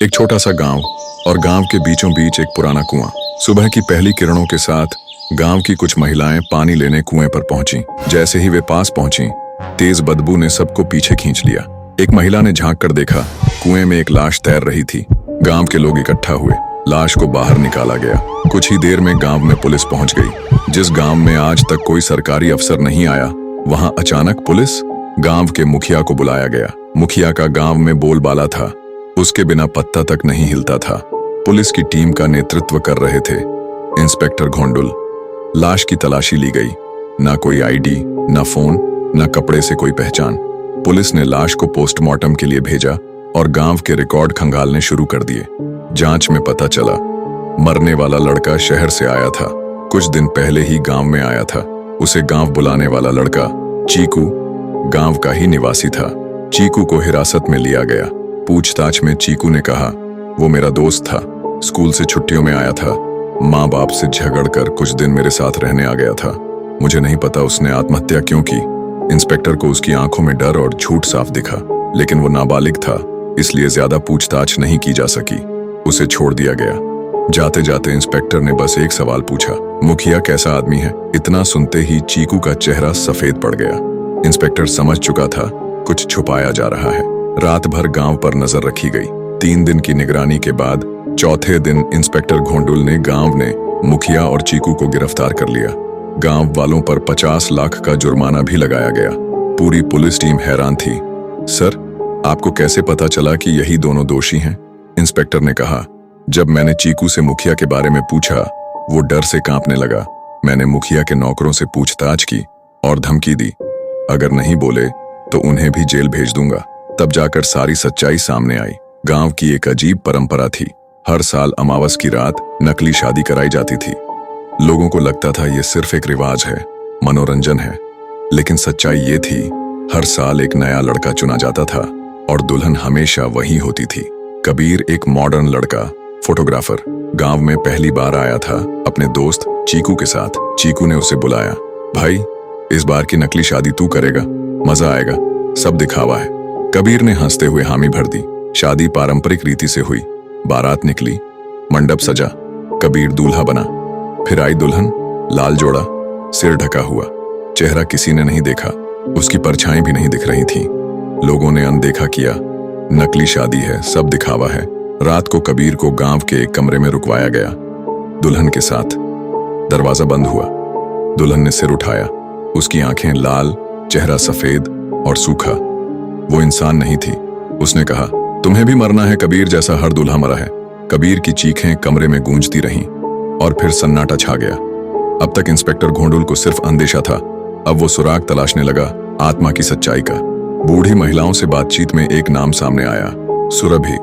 एक छोटा सा गांव और गांव के बीचों बीच एक पुराना कुआं। सुबह की पहली किरणों के साथ गांव की कुछ महिलाएं पानी लेने कुएं पर पहुंची। जैसे ही वे पास पहुंची, तेज बदबू ने सबको पीछे खींच लिया। एक महिला ने झांक कर देखा, कुएं में एक लाश तैर रही थी। गांव के लोग इकट्ठा हुए, लाश को बाहर निकाला गया। कुछ ही देर में गांव में पुलिस पहुंच गई। जिस गांव में आज तक कोई सरकारी अफसर नहीं आया, वहां अचानक पुलिस। गांव के मुखिया को बुलाया गया। मुखिया का गांव में बोलबाला था, उसके बिना पत्ता तक नहीं हिलता था। पुलिस की टीम का नेतृत्व कर रहे थे इंस्पेक्टर घोंडुल। लाश की तलाशी ली गई। ना कोई आईडी, ना फोन, ना कपड़े से कोई पहचान। पुलिस ने लाश को पोस्टमार्टम के लिए भेजा और गांव के रिकॉर्ड खंगालने शुरू कर दिए। जांच में पता चला, मरने वाला लड़का शहर से आया था। कुछ दिन पहले ही गांव में आया था। उसे गांव बुलाने वाला लड़का चीकू गांव का ही निवासी था। चीकू को हिरासत में लिया गया। पूछताछ में चीकू ने कहा, वो मेरा दोस्त था, स्कूल से छुट्टियों में आया था। माँ बाप से झगड़कर कुछ दिन मेरे साथ रहने आ गया था। मुझे नहीं पता उसने आत्महत्या क्यों की। इंस्पेक्टर को उसकी आंखों में डर और झूठ साफ दिखा, लेकिन वो नाबालिग था, इसलिए ज्यादा पूछताछ नहीं की जा सकी। उसे छोड़ दिया गया। जाते जाते इंस्पेक्टर ने बस एक सवाल पूछा, मुखिया कैसा आदमी है? इतना सुनते ही चीकू का चेहरा सफेद पड़ गया। इंस्पेक्टर समझ चुका था, कुछ छुपाया जा रहा है। रात भर गांव पर नजर रखी गई। 3 दिन की निगरानी के बाद चौथे दिन इंस्पेक्टर घोंडुल ने गांव ने मुखिया और चीकू को गिरफ्तार कर लिया। गांव वालों पर 50 लाख का जुर्माना भी लगाया गया। पूरी पुलिस टीम हैरान थी। सर, आपको कैसे पता चला कि यही दोनों दोषी हैं? इंस्पेक्टर ने कहा। जब मैंने चीकू से मुखिया के बारे में पूछा, वो डर से कांपने लगा। मैंने मुखिया के नौकरों से पूछताछ की और धमकी दी, अगर नहीं बोले तो उन्हें भी जेल भेज दूंगा। तब जाकर सारी सच्चाई सामने आई। गांव की एक अजीब परंपरा थी। हर साल अमावस की रात नकली शादी कराई जाती थी। लोगों को लगता था ये सिर्फ एक रिवाज है, मनोरंजन है, लेकिन सच्चाई ये थी, हर साल एक नया लड़का चुना जाता था और दुल्हन हमेशा वही होती थी। कबीर एक मॉडर्न लड़का, फोटोग्राफर, गांव में पहली बार आया था अपने दोस्त चीकू के साथ। चीकू ने उसे बुलाया। भाई, इस बार की नकली शादी तू करेगा, मजा आएगा, सब दिखावा है। कबीर ने हंसते हुए हामी भर दी। शादी पारंपरिक रीति से हुई। बारात निकली, मंडप सजा, कबीर दूल्हा बना। फिर आई दुल्हन, लाल जोड़ा, सिर ढका हुआ। चेहरा किसी ने नहीं देखा, उसकी परछाई भी नहीं दिख रही थी। लोगों ने अनदेखा किया, नकली शादी है, सब दिखावा है। रात को कबीर को गांव के एक कमरे में रुकवाया गया दुल्हन के साथ। दरवाजा बंद हुआ। दुल्हन ने सिर उठाया। उसकी आंखें लाल, चेहरा सफेद और सूखा। वो इंसान नहीं थी। उसने कहा, तुम्हें भी मरना है कबीर, जैसा हर दूल्हा मरा है। कबीर की चीखें कमरे में गूंजती रहीं और फिर सन्नाटा छा गया। अब तक इंस्पेक्टर घोंडुल को सिर्फ अंदेशा था, अब वो सुराग तलाशने लगा आत्मा की सच्चाई का। बूढ़ी महिलाओं से बातचीत में एक नाम सामने आया, सुरभि।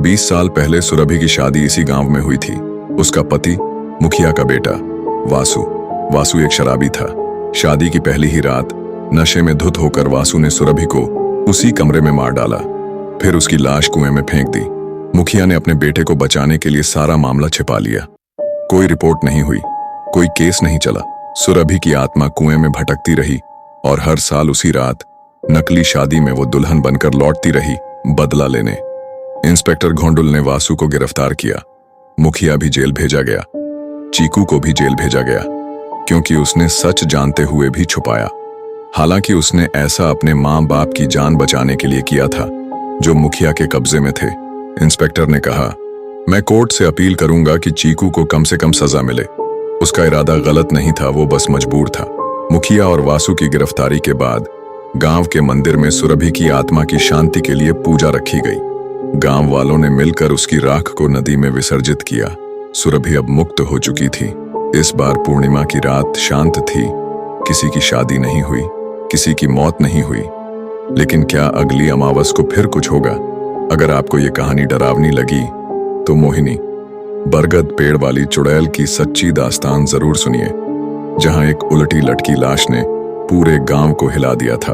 20 साल पहले सुरभि की शादी इसी गांव में हुई थी। उसका पति मुखिया का बेटा वासु। वासु एक शराबी था। शादी की पहली ही रात नशे में धुत होकर वासु ने सुरभि को उसी कमरे में मार डाला, फिर उसकी लाश कुएं में फेंक दी। मुखिया ने अपने बेटे को बचाने के लिए सारा मामला छिपा लिया। कोई रिपोर्ट नहीं हुई, कोई केस नहीं चला। सुरभि की आत्मा कुएं में भटकती रही और हर साल उसी रात नकली शादी में वो दुल्हन बनकर लौटती रही, बदला लेने। इंस्पेक्टर घोंडुल ने वासु को गिरफ्तार किया। मुखिया भी जेल भेजा गया। चीकू को भी जेल भेजा गया, क्योंकि उसने सच जानते हुए भी छुपाया। हालांकि उसने ऐसा अपने माँ बाप की जान बचाने के लिए किया था, जो मुखिया के कब्जे में थे। इंस्पेक्टर ने कहा, मैं कोर्ट से अपील करूंगा कि चीकू को कम से कम सजा मिले। उसका इरादा गलत नहीं था, वो बस मजबूर था। मुखिया और वासु की गिरफ्तारी के बाद गांव के मंदिर में सुरभि की आत्मा की शांति के लिए पूजा रखी गई। गांव वालों ने मिलकर उसकी राख को नदी में विसर्जित किया। सुरभि अब मुक्त हो चुकी थी। इस बार पूर्णिमा की रात शांत थी। किसी की शादी नहीं हुई, किसी की मौत नहीं हुई। लेकिन क्या अगली अमावस को फिर कुछ होगा? अगर आपको ये कहानी डरावनी लगी तो मोहिनी, बरगद पेड़ वाली चुड़ैल की सच्ची दास्तान जरूर सुनिए, जहां एक उलटी लटकी लाश ने पूरे गांव को हिला दिया था।